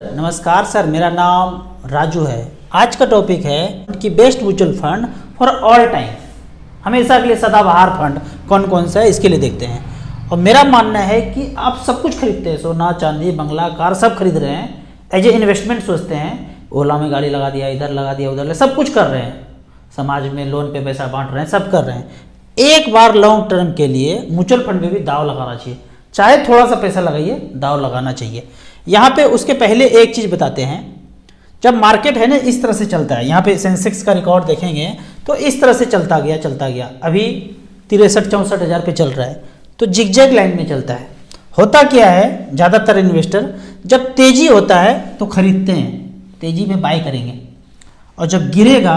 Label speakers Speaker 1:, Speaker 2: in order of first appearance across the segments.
Speaker 1: नमस्कार सर, मेरा नाम राजू है। आज का टॉपिक है कि best mutual fund for all time, हमेशा के लिए सदाबहार फंड कौन कौन सा है इसके लिए देखते हैं। और मेरा मानना है कि आप सब कुछ खरीदते हैं, सोना चांदी बंगला कार सब खरीद रहे हैं, एज ए इन्वेस्टमेंट सोचते हैं। ओला में गाड़ी लगा दिया, इधर लगा दिया, उधर सब कुछ कर रहे हैं, समाज में लोन पे पैसा बांट रहे हैं, सब कर रहे हैं। एक बार लॉन्ग टर्म के लिए म्यूचुअल फंड में भी दाव लगाना चाहिए, चाहे थोड़ा सा पैसा लगाइए, दाव लगाना चाहिए। यहाँ पे उसके पहले एक चीज़ बताते हैं, जब मार्केट है ना इस तरह से चलता है, यहाँ पे सेंसेक्स का रिकॉर्ड देखेंगे तो इस तरह से चलता गया, अभी 63-64 हज़ार पे चल रहा है, तो जिगजैग लाइन में चलता है। होता क्या है, ज़्यादातर इन्वेस्टर जब तेज़ी होता है तो खरीदते हैं, तेज़ी में बाय करेंगे, और जब गिरेगा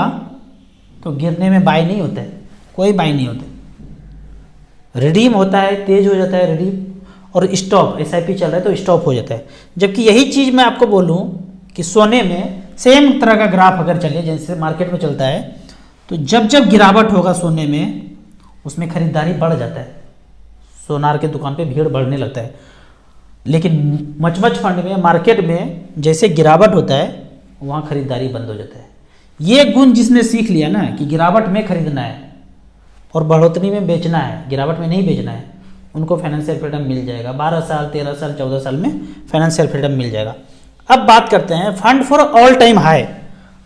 Speaker 1: तो गिरने में बाय नहीं होता है, कोई बाय नहीं होता। रिडीम होता है, तेज हो जाता है रिडीम, और स्टॉप SIP चल रहा है तो स्टॉप हो जाता है। जबकि यही चीज़ मैं आपको बोलूं कि सोने में सेम तरह का ग्राफ अगर चले जैसे मार्केट में चलता है, तो जब जब गिरावट होगा सोने में उसमें खरीदारी बढ़ जाता है, सोनार के दुकान पे भीड़ बढ़ने लगता है। लेकिन मच फंड में मार्केट में जैसे गिरावट होता है वहाँ खरीदारी बंद हो जाता है। ये गुण जिसने सीख लिया ना कि गिरावट में खरीदना है और बढ़ोतरी में बेचना है, गिरावट में नहीं बेचना है, उनको फाइनेंशियल फ्रीडम मिल जाएगा। 12 साल 13 साल 14 साल में फाइनेंशियल फ्रीडम मिल जाएगा। अब बात करते हैं fund for all time high.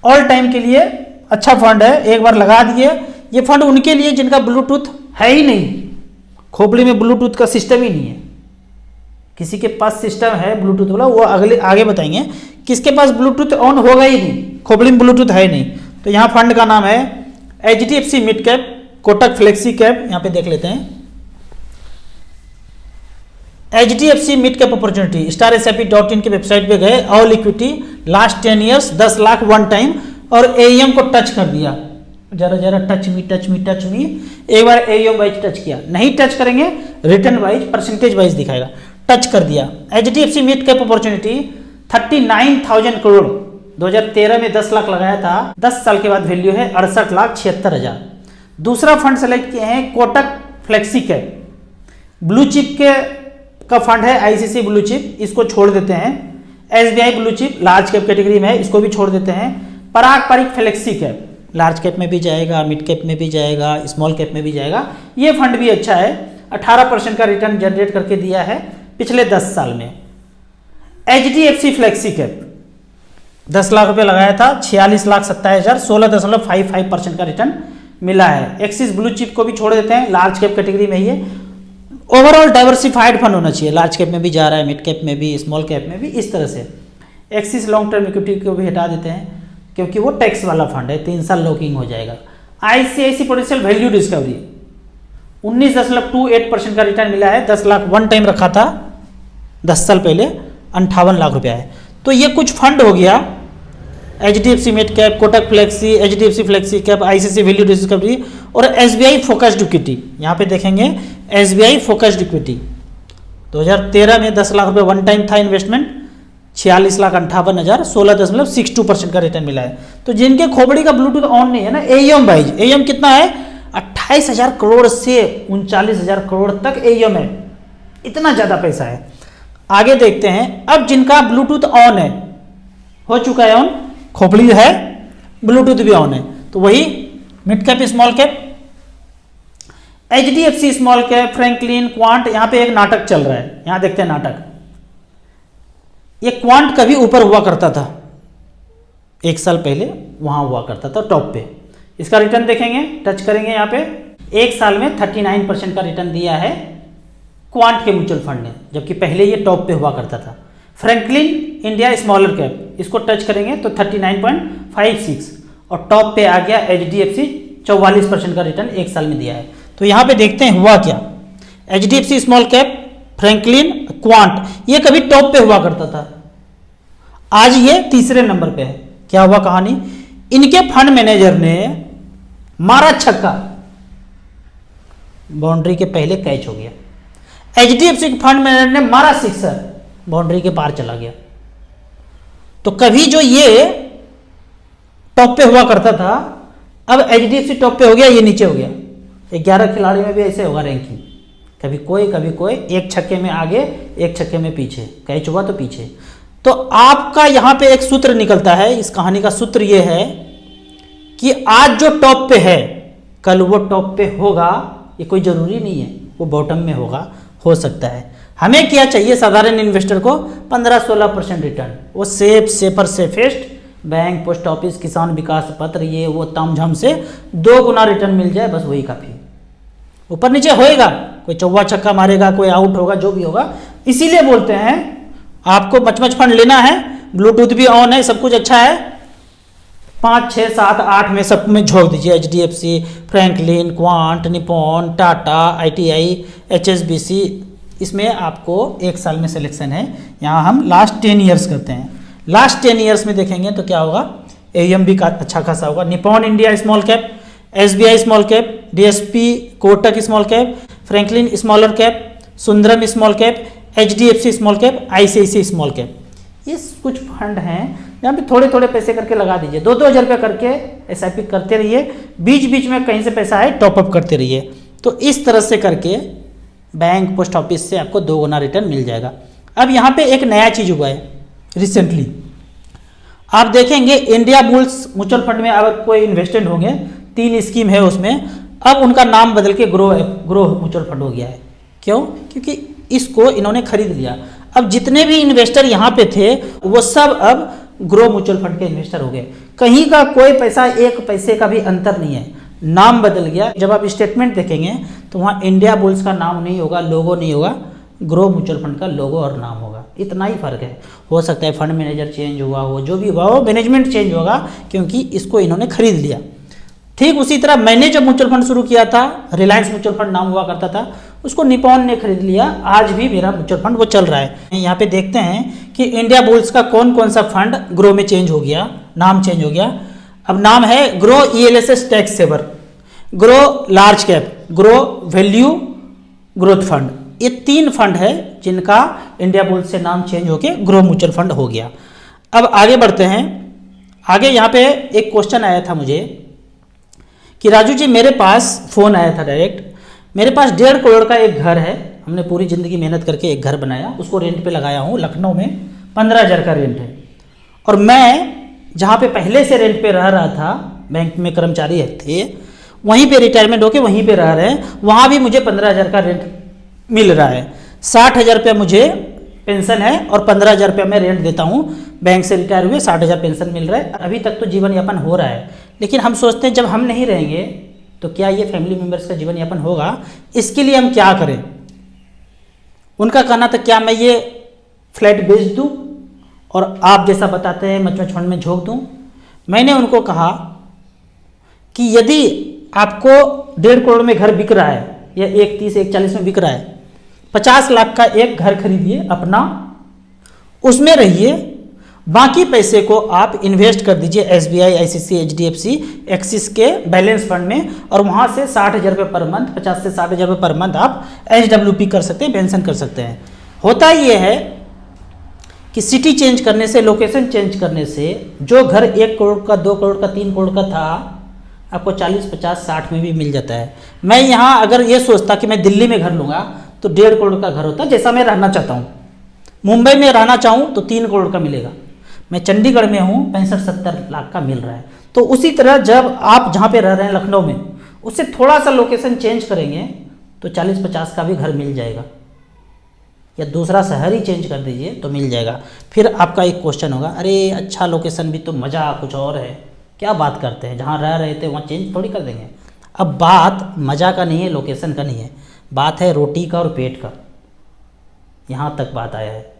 Speaker 1: All time के लिए अच्छा फंड है, एक बार लगा दिए। ये फंड उनके लिए जिनका ब्लूटूथ है ही नहीं, खोपड़ी में ब्लूटूथ का सिस्टम ही नहीं है। किसी के पास सिस्टम है ब्लूटूथ वाला, वो आगे बताएंगे। किसके पास ब्लूटूथ ऑन होगा ही नहीं, खोपड़ी में ब्लूटूथ है ही नहीं, तो यहाँ फंड का नाम है HDFC mid cap, Kotak flexi cap. यहाँ पे देख लेते हैं HDFC mid cap opportunity, StarSIP.in की वेबसाइट पे गए, all equity last 10 years 10 lakh one time, और AUM को टच कर दिया। जरा टच मी एक बार AUM वाइज टच किया, नहीं टच करेंगे रिटर्न वाइज परसेंटेज वाइज दिखाएगा। टच कर दिया। HDFC mid cap opportunity 39,000 crore, 2013 में 10 लाख लगाया था, 10 साल के बाद वैल्यू है 68,76,000। दूसरा फंड सेलेक्ट किए हैं Kotak flexi cap, blue chip के का फंड है, ICICI ब्लू चिप, इसको छोड़ देते हैं। SBI blue chip large cap category में है, इसको भी छोड़ देते हैं। Parag Parikh flexi cap large cap में भी जाएगा, मिड कैप में भी जाएगा, स्मॉल कैप में भी जाएगा। ये फंड भी अच्छा है, 18% का रिटर्न जनरेट करके दिया है पिछले 10 साल में। HDFC फ्लेक्सी कैप 10 लाख रुपए लगाया था, 46,27,000, 16.55% का रिटर्न मिला है। एक्सिस ब्लू चिप को भी छोड़ देते हैं, लार्ज कैप कैटेगरी में ही है। ओवरऑल डाइवर्सिफाइड फंड होना चाहिए, लार्ज कैप में भी जा रहा है, मिड कैप में भी, स्मॉल कैप में भी, इस तरह से। एक्सिस लॉन्ग टर्म इक्विटी को भी हटा देते हैं क्योंकि वो टैक्स वाला फंड है, 3 साल लॉकिंग हो जाएगा। ICICI प्रोडेंशियल वैल्यू डिस्कवरी 19.28% का रिटर्न मिला है, 10 लाख वन टाइम रखा था 10 साल पहले, 58 लाख रुपया है। तो ये कुछ फंड हो गया, HDFC mid cap, Kotak flexi, HDFC flexi cap, ICICI value discovery और SBI फोकस्ड इक्विटी। यहाँ पे देखेंगे SBI फोकस्ड इक्विटी 2013 में 10 लाख रुपए वन टाइम था इन्वेस्टमेंट, 46,58,000, 16.62% का रिटर्न मिला है। तो जिनके खोपड़ी का ब्लूटूथ ऑन नहीं है ना, AUM वाइज, AUM कितना है, 28,000 करोड़ से 39,000 करोड़ तक AUM है, इतना ज्यादा पैसा है। आगे देखते हैं, अब जिनका ब्लूटूथ ऑन है, हो चुका है ऑन, खोपड़ी है, ब्लूटूथ भी ऑन है, तो वही mid cap small cap, HDFC small cap, Franklin, quant. यहाँ पे एक नाटक चल रहा है, यहाँ देखते हैं नाटक। ये क्वांट कभी ऊपर हुआ करता था, 1 साल पहले वहां हुआ करता था टॉप पे। इसका रिटर्न देखेंगे, टच करेंगे, यहाँ पे 1 साल में 39% का रिटर्न दिया है क्वांट के म्यूचुअल फंड ने, जबकि पहले ये टॉप पे हुआ करता था। फ्रैंकलिन इंडिया स्मॉलर कैप, इसको टच करेंगे तो 39.56, और टॉप पे आ गया HDFC, 44% का रिटर्न 1 साल में दिया है। तो यहाँ पे देखते हैं हुआ क्या। HDFC small cap, Franklin, quant, ये कभी टॉप पे हुआ करता था, आज ये तीसरे नंबर पे है। क्या हुआ कहानी, इनके फंड मैनेजर ने मारा छक्का, बाउंड्री के पहले कैच हो गया। HDFC के फंड मैनेजर ने मारा सिक्सर, बाउंड्री के पार चला गया। तो कभी जो ये टॉप पे हुआ करता था, अब HDFC टॉप पे हो गया, ये नीचे हो गया। 11 खिलाड़ी में भी ऐसे होगा रैंकिंग, कभी कोई, एक छक्के में आगे, एक छक्के में पीछे, कैच हुआ तो पीछे। तो आपका यहाँ पे एक सूत्र निकलता है, इस कहानी का सूत्र ये है कि आज जो टॉप पे है कल वो टॉप पे होगा, ये कोई ज़रूरी नहीं है वो बॉटम में होगा, हो सकता है। हमें क्या चाहिए साधारण इन्वेस्टर को? 15-16% रिटर्न, वो safer safest bank, post office, किसान विकास पत्र, ये वो तामझाम से 2 गुना रिटर्न मिल जाए, बस वही काफ़ी। ऊपर नीचे होएगा, कोई चौवा छक्का मारेगा, कोई आउट होगा, जो भी होगा। इसीलिए बोलते हैं आपको मच फंड लेना है, ब्लूटूथ भी ऑन है, सब कुछ अच्छा है, 5, 6, 7, 8 में सब में झोंक दीजिए। HDFC, Franklin, quant, Nippon, Tata, ITI, HSBC, इसमें आपको 1 साल में सिलेक्शन है। यहाँ हम लास्ट 10 ईयर्स करते हैं। लास्ट 10 ईयर्स में देखेंगे तो क्या होगा, AUM भी अच्छा खासा होगा। Nippon India small cap, SBI small cap, DSP Kotak small cap, Franklin smaller cap, Sundaram small cap, HDFC small cap, ICICI small cap, ये कुछ फंड हैं यहाँ पे थोड़े थोड़े पैसे करके लगा दीजिए। 2-2 हज़ार रुपये करके SIP करते रहिए, बीच बीच में कहीं से पैसा आए टॉपअप करते रहिए। तो इस तरह से करके बैंक, पोस्ट ऑफिस से आपको 2 गुना रिटर्न मिल जाएगा। अब यहाँ पे एक नया चीज़ हुआ है रिसेंटली, आप देखेंगे इंडिया बुल्स म्यूचुअल फंड में अब कोई इन्वेस्टेंट होंगे, 3 स्कीम है उसमें, अब उनका नाम बदल के ग्रो म्यूचुअल फंड हो गया है। क्यों? क्योंकि इसको इन्होंने खरीद लिया। अब जितने भी इन्वेस्टर यहाँ पे थे वो सब अब ग्रो म्यूचुअल फंड के इन्वेस्टर हो गए। कहीं का कोई पैसा, 1 पैसे का भी अंतर नहीं है, नाम बदल गया। जब आप स्टेटमेंट देखेंगे तो वहाँ इंडिया बुल्स का नाम नहीं होगा, लोगो नहीं होगा, ग्रो म्यूचुअल फंड का लोगो और नाम होगा। इतना ही फर्क है। हो सकता है फंड मैनेजर चेंज हुआ हो, जो भी हुआ हो, मैनेजमेंट चेंज होगा क्योंकि इसको इन्होंने खरीद लिया। ठीक उसी तरह मैंने जब म्यूचुअल फंड शुरू किया था, रिलायंस म्यूचुअल फंड नाम हुआ करता था, उसको निपॉन ने खरीद लिया। आज भी मेरा म्यूचुअल फंड वो चल रहा है। यहाँ पे देखते हैं कि इंडिया बुल्स का कौन कौन सा फंड ग्रो में चेंज हो गया, नाम चेंज हो गया। अब नाम है Groww ELSS tax saver, Groww large cap, Groww value growth fund. ये 3 फंड है जिनका इंडिया बुल्स से नाम चेंज होके ग्रो म्यूचुअल फंड हो गया। अब आगे बढ़ते हैं। आगे यहाँ पे एक क्वेश्चन आया था मुझे कि राजू जी, मेरे पास फ़ोन आया था डायरेक्ट, मेरे पास 1.5 करोड़ का एक घर है, हमने पूरी ज़िंदगी मेहनत करके एक घर बनाया, उसको रेंट पे लगाया हूँ, लखनऊ में 15,000 का रेंट है। और मैं जहाँ पे पहले से रेंट पे रह रहा था, बैंक में कर्मचारी थे, वहीं पे रिटायरमेंट होके वहीं पे रह रहे हैं, वहाँ भी मुझे 15,000 का रेंट मिल रहा है। 60,000 रुपया मुझे पेंशन है और 15,000 रुपया मैं रेंट देता हूँ। बैंक से रिटायर हुए 60,000 पेंशन मिल रहा है। अभी तक तो जीवन यापन हो रहा है, लेकिन हम सोचते हैं जब हम नहीं रहेंगे तो क्या ये फैमिली मेम्बर्स का जीवन यापन होगा? इसके लिए हम क्या करें? उनका कहना था क्या मैं ये फ्लैट बेच दूं और आप जैसा बताते हैं मच फंड में झोंक दूं? मैंने उनको कहा कि यदि आपको 1.5 करोड़ में घर बिक रहा है या 1.30, 1.40 में बिक रहा है, 50 लाख का एक घर खरीदिए अपना, उसमें रहिए, बाकी पैसे को आप इन्वेस्ट कर दीजिए SBI, ICICI, HDFC, एक्सिस के बैलेंस फंड में, और वहाँ से 60,000 रुपये पर मंथ, 50 से 60,000 रुपये पर मंथ आप HWP कर सकते हैं, पेंशन कर सकते हैं। होता ये है कि सिटी चेंज करने से, लोकेशन चेंज करने से, जो घर 1 करोड़ का, 2 करोड़ का, 3 करोड़ का था, आपको 40, 50, 60 में भी मिल जाता है। मैं यहाँ अगर ये सोचता कि मैं दिल्ली में घर लूँगा तो 1.5 करोड़ का घर होता, जैसा मैं रहना चाहता हूँ। मुंबई में रहना चाहूँ तो 3 करोड़ का मिलेगा। मैं चंडीगढ़ में हूँ, 65-70 लाख का मिल रहा है। तो उसी तरह जब आप जहाँ पे रह रहे हैं लखनऊ में, उससे थोड़ा सा लोकेशन चेंज करेंगे तो 40-50 का भी घर मिल जाएगा, या दूसरा शहर ही चेंज कर दीजिए तो मिल जाएगा। फिर आपका एक क्वेश्चन होगा, अरे अच्छा लोकेशन भी तो मज़ा कुछ और है, क्या बात करते हैं, जहाँ रह रहे थे वहाँ चेंज थोड़ी कर देंगे। अब बात मज़ा का नहीं है, लोकेशन का नहीं है, बात है रोटी का और पेट का, यहाँ तक बात आया है।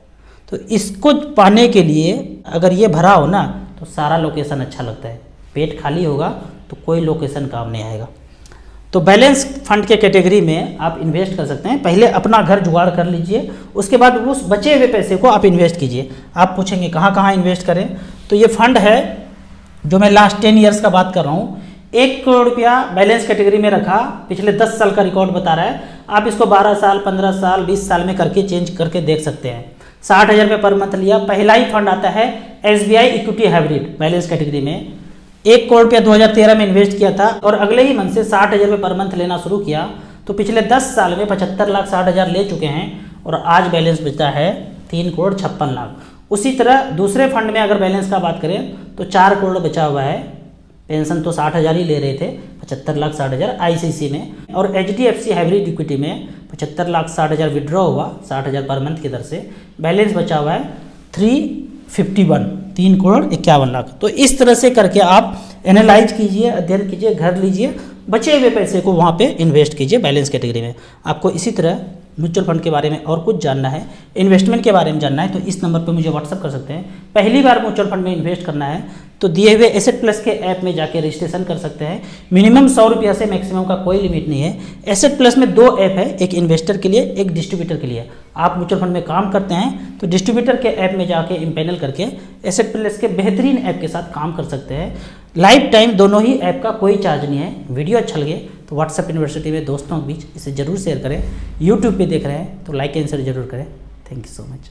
Speaker 1: तो इसको पाने के लिए अगर ये भरा हो ना तो सारा लोकेशन अच्छा लगता है, पेट खाली होगा तो कोई लोकेशन काम नहीं आएगा। तो बैलेंस फंड के कैटेगरी में आप इन्वेस्ट कर सकते हैं। पहले अपना घर जुगाड़ कर लीजिए, उसके बाद उस बचे हुए पैसे को आप इन्वेस्ट कीजिए। आप पूछेंगे कहाँ कहाँ इन्वेस्ट करें, तो ये फंड है जो मैं लास्ट 10 ईयर्स का बात कर रहा हूँ। 1 करोड़ रुपया बैलेंस कैटेगरी में रखा, पिछले 10 साल का रिकॉर्ड बता रहा है। आप इसको 12 साल, 15 साल, 20 साल में करके चेंज करके देख सकते हैं। 60,000 रुपये पर मंथ लिया। पहला ही फंड आता है SBI equity hybrid balance category में, 1 करोड़ रुपया 2013 में इन्वेस्ट किया था और अगले ही मंथ से 60,000 रुपये पर मंथ लेना शुरू किया। तो पिछले 10 साल में 75 लाख 60,000 ले चुके हैं और आज बैलेंस बचता है 3 करोड़ 56 लाख। उसी तरह दूसरे फंड में अगर बैलेंस का बात करें तो 4 करोड़ बचा हुआ है। पेंशन तो 60,000 ही ले रहे थे, 75,60,000 ICICI में, और HDFC हाइब्रिड इक्विटी में 75,60,000 विड्रॉ हुआ 60,000 पर मंथ की दर से। बैलेंस बचा हुआ है 3 करोड़ 51 लाख। तो इस तरह से करके आप एनालाइज कीजिए, अध्ययन कीजिए, घर लीजिए, बचे हुए पैसे को वहाँ पे इन्वेस्ट कीजिए बैलेंस कैटेगरी में। आपको इसी तरह म्यूचुअल फंड के बारे में और कुछ जानना है, इन्वेस्टमेंट के बारे में जानना है, तो इस नंबर पर मुझे व्हाट्सअप कर सकते हैं। पहली बार म्यूचुअल फंड में इन्वेस्ट करना है तो दिए हुए एसेट प्लस के ऐप में जाके रजिस्ट्रेशन कर सकते हैं। मिनिमम 100 रुपया से मैक्सिमम का कोई लिमिट नहीं है। एसेट प्लस में 2 ऐप है, एक इन्वेस्टर के लिए, एक डिस्ट्रीब्यूटर के लिए। आप म्यूचुअल फंड में काम करते हैं तो डिस्ट्रीब्यूटर के ऐप में जाके इम्पैनल करके एसेट प्लस के बेहतरीन ऐप के साथ काम कर सकते हैं। लाइफ टाइम दोनों ही ऐप का कोई चार्ज नहीं है। वीडियो अच्छा लगे तो व्हाट्सएप यूनिवर्सिटी में दोस्तों के बीच इसे जरूर शेयर करें। यूट्यूब पे देख रहे हैं तो लाइक एंड शेयर जरूर करें। Thank you so much.